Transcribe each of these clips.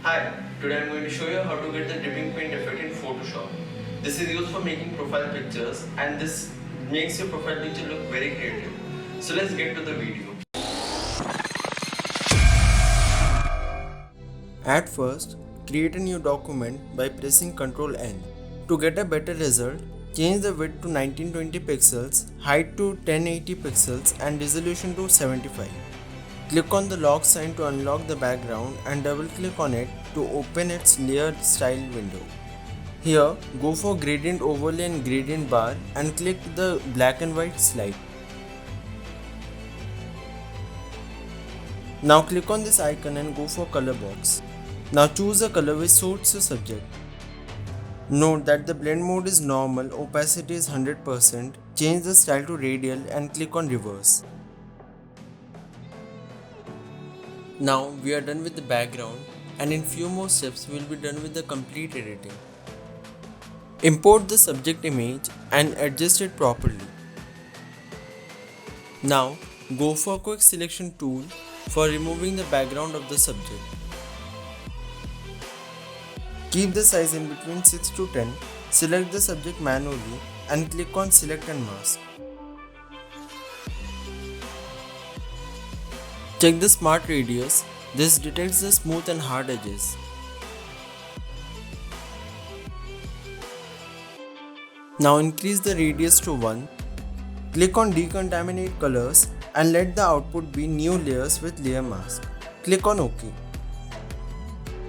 Hi, today I am going to show you how to get the dripping paint effect in Photoshop. This is used for making profile pictures and this makes your profile picture look very creative. So let's get to the video. At first, create a new document by pressing Ctrl N. To get a better result, change the width to 1920 pixels, height to 1080 pixels and resolution to 75. Click on the lock sign to unlock the background and double click on it to open its layer style window. Here, go for gradient overlay and gradient bar and click the black and white slide. Now click on this icon and go for color box. Now choose a color which suits your subject. Note that the blend mode is normal, opacity is 100%, change the style to radial and click on reverse. Now we are done with the background and in few more steps we will be done with the complete editing. Import the subject image and adjust it properly. Now go for quick selection tool for removing the background of the subject. Keep the size in between 6 to 10, select the subject manually and click on select and mask. Check the smart radius, this detects the smooth and hard edges. Now increase the radius to 1, click on decontaminate colors and let the output be new layers with layer mask. Click on OK.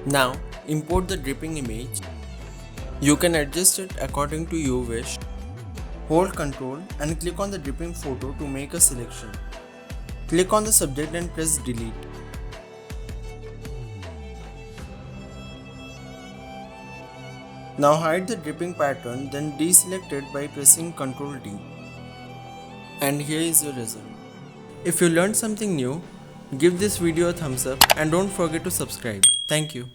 Now import the dripping image. You can adjust it according to your wish. Hold Ctrl and click on the dripping photo to make a selection. Click on the subject and press delete. Now hide the dripping pattern, then deselect it by pressing Ctrl D. And here is your result. If you learned something new, give this video a thumbs up and don't forget to subscribe. Thank you.